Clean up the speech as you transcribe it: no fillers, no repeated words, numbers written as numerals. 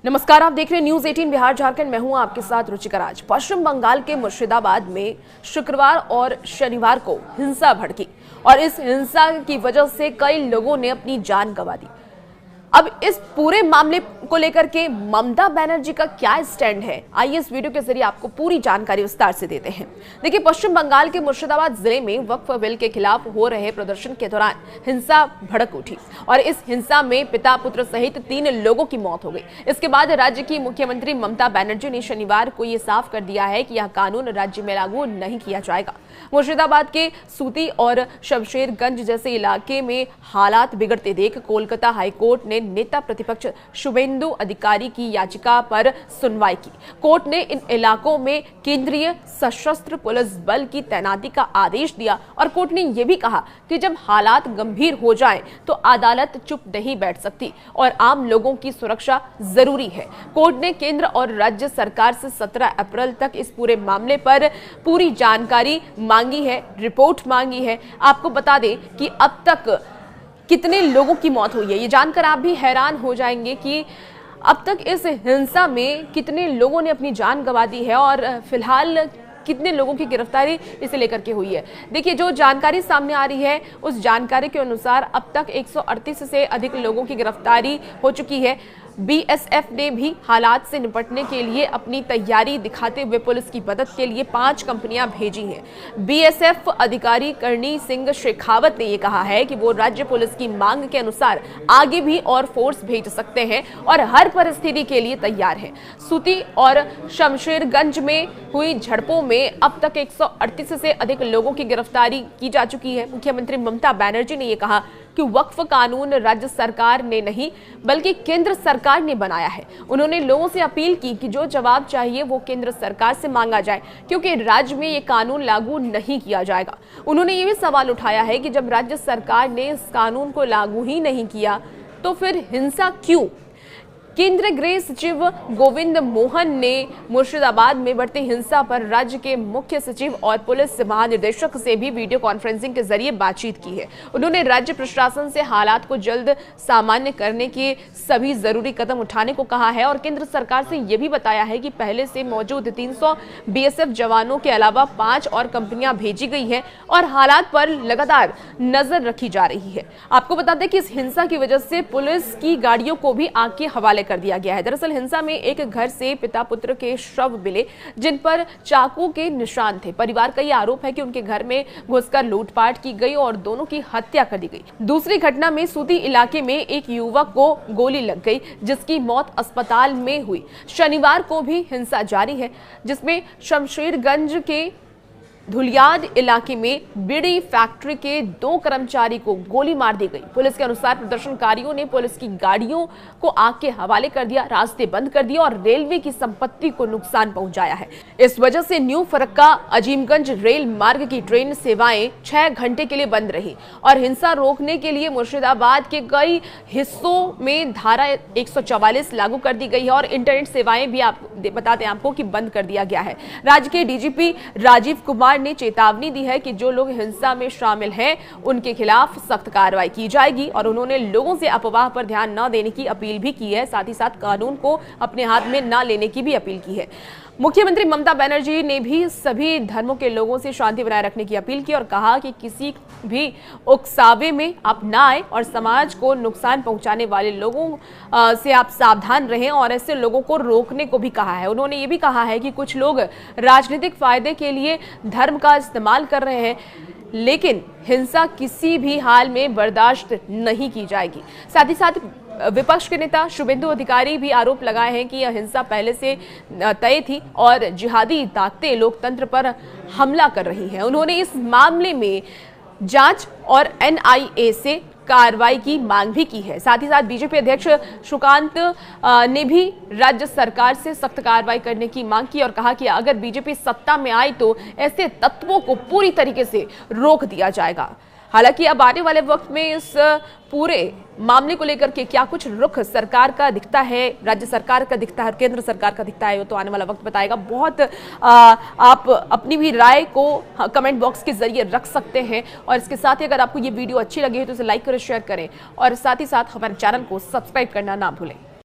नमस्कार, आप देख रहे हैं न्यूज 18 बिहार झारखंड। मैं हूं आपके साथ रुचिका राज। पश्चिम बंगाल के मुर्शिदाबाद में शुक्रवार और शनिवार को हिंसा भड़की और इस हिंसा की वजह से कई लोगों ने अपनी जान गंवा दी। अब इस पूरे मामले को लेकर के ममता बनर्जी का क्या स्टैंड है, आइए इस वीडियो के जरिए आपको पूरी जानकारी विस्तार से देते हैं। देखिए, पश्चिम बंगाल के मुर्शिदाबाद जिले में वक्फ बिल के खिलाफ हो रहे प्रदर्शन के दौरान हिंसा भड़क उठी और इस हिंसा में पिता पुत्र सहित 3 लोगों की मौत हो गई। इसके बाद राज्य की मुख्यमंत्री ममता बनर्जी ने शनिवार को यह साफ कर दिया है कि यह कानून राज्य में लागू नहीं किया जाएगा। मुर्शिदाबाद के सूती और शमशेरगंज जैसे इलाके में हालात बिगड़ते देख कोलकाता हाईकोर्ट ने नेता प्रतिपक्ष शुभेंदु अधिकारी की याचिका पर सुनवाई की। कोर्ट ने इन इलाकों में केंद्रीय सशस्त्र पुलिस बल की तैनाती का आदेश दिया और कोर्ट ने यह भी कहा कि जब हालात गंभीर हो जाएं तो अदालत चुप नहीं बैठ सकती और आम लोगों की सुरक्षा जरूरी है। कोर्ट ने केंद्र और राज्य सरकार से 17 अप्रैल तक इस पूरे मामले पर पूरी जानकारी मांगी है, रिपोर्ट मांगी है। आपको बता दें कि अब तक कितने लोगों की मौत हुई है, ये जानकर आप भी हैरान हो जाएंगे कि अब तक इस हिंसा में कितने लोगों ने अपनी जान गंवा दी है और फिलहाल कितने लोगों की गिरफ्तारी इसे लेकर के हुई है। देखिए, जो जानकारी सामने आ रही है उस जानकारी के अनुसार अब तक 138 से अधिक लोगों की गिरफ्तारी हो चुकी है। बीएसएफ ने भी हालात से निपटने के लिए अपनी तैयारी दिखाते हुए पुलिस की मदद के लिए 5 कंपनियां भेजी हैं। बीएसएफ अधिकारी करणी सिंह शेखावत ने यह कहा है कि वो राज्य पुलिस की मांग के अनुसार आगे भी और फोर्स भेज सकते हैं और हर परिस्थिति के लिए तैयार हैं। सूती और शमशेरगंज में हुई झड़पों में अब तक 138 से अधिक लोगों की गिरफ्तारी की जा चुकी है। मुख्यमंत्री ममता बनर्जी ने यह कहा कि वक्फ कानून राज्य सरकार ने नहीं बल्कि केंद्र सरकार ने बनाया है। उन्होंने लोगों से अपील की कि जो जवाब चाहिए वो केंद्र सरकार से मांगा जाए क्योंकि राज्य में ये कानून लागू नहीं किया जाएगा। उन्होंने ये भी सवाल उठाया है कि जब राज्य सरकार ने इस कानून को लागू ही नहीं किया तो फिर हिंसा क्यों। केंद्रीय गृह सचिव गोविंद मोहन ने मुर्शिदाबाद में बढ़ती हिंसा पर राज्य के मुख्य सचिव और पुलिस महानिदेशक से भी वीडियो कॉन्फ्रेंसिंग के जरिए बातचीत की है। उन्होंने राज्य प्रशासन से हालात को जल्द सामान्य करने के सभी जरूरी कदम उठाने को कहा है और केंद्र सरकार से यह भी बताया है कि पहले से मौजूद 300 बीएसएफ जवानों के अलावा 5 और कंपनियां भेजी गई हैं और हालात पर लगातार नजर रखी जा रही है। आपको बता दें कि इस हिंसा की वजह से पुलिस की गाड़ियों को भी आग के हवाले कर दिया गया है। दरअसल हिंसा में एक घर से पिता पुत्र के शव मिले जिन पर चाकू के निशान थे। परिवार का यह आरोप है कि उनके घर में घुसकर लूटपाट की गई और दोनों की हत्या कर दी गई। दूसरी घटना में सूती इलाके में एक युवक को गोली लग गई जिसकी मौत अस्पताल में हुई। शनिवार को भी हिंसा जारी है जिसमें शमशेरगंज के धुलियाद इलाके में बीड़ी फैक्ट्री के 2 कर्मचारी को गोली मार दी गई। पुलिस के अनुसार प्रदर्शनकारियों ने पुलिस की गाड़ियों को आग के हवाले कर दिया, रास्ते बंद कर दिए और रेलवे की संपत्ति को नुकसान पहुंचाया है। इस वजह से न्यू फरक्का अजीमगंज रेल मार्ग की ट्रेन सेवाएं 6 घंटे के लिए बंद रही और हिंसा रोकने के लिए मुर्शिदाबाद के कई हिस्सों में धारा 144 लागू कर दी गई है और इंटरनेट सेवाएं भी बता दें आपको कि बंद कर दिया गया है। राज्य के डीजीपी राजीव कुमार ने चेतावनी दी है कि जो लोग हिंसा में शामिल हैं उनके खिलाफ सख्त कार्रवाई की जाएगी और उन्होंने लोगों से अफवाह पर ध्यान न देने की अपील भी की है। साथ ही साथ कानून को अपने हाथ में न लेने की भी अपील की है। मुख्यमंत्री ममता बनर्जी ने भी सभी धर्मों के लोगों से शांति बनाए रखने की अपील की और कहा कि किसी भी उकसावे में आप ना आए और समाज को नुकसान पहुंचाने वाले लोगों से आप सावधान रहें और ऐसे लोगों को रोकने को भी कहा है। उन्होंने ये भी कहा है कि कुछ लोग राजनीतिक फायदे के लिए धर्म का इस्तेमाल कर रहे हैं लेकिन हिंसा किसी भी हाल में बर्दाश्त नहीं की जाएगी। साथ ही साथ विपक्ष के नेता शुभेंदु अधिकारी भी आरोप लगाए हैं कि यह हिंसा पहले से तय थी और जिहादी ताकतें लोकतंत्र पर हमला कर रही हैं। उन्होंने इस मामले में जांच और एनआईए से कार्रवाई की मांग भी की है। साथ ही साथ बीजेपी अध्यक्ष सुकांत ने भी राज्य सरकार से सख्त कार्रवाई करने की मांग की और कहा कि अगर बीजेपी सत्ता में आए तो ऐसे तत्वों को पूरी तरीके से रोक दिया जाएगा। हालांकि अब आने वाले वक्त में इस पूरे मामले को लेकर के क्या कुछ रुख सरकार का दिखता है, राज्य सरकार का दिखता है और केंद्र सरकार का दिखता है, वो तो आने वाला वक्त बताएगा। बहुत आप अपनी भी राय को कमेंट बॉक्स के जरिए रख सकते हैं और इसके साथ ही अगर आपको ये वीडियो अच्छी लगी है तो इसे लाइक करें, शेयर करें और साथ ही साथ हमारे चैनल को सब्सक्राइब करना ना भूलें।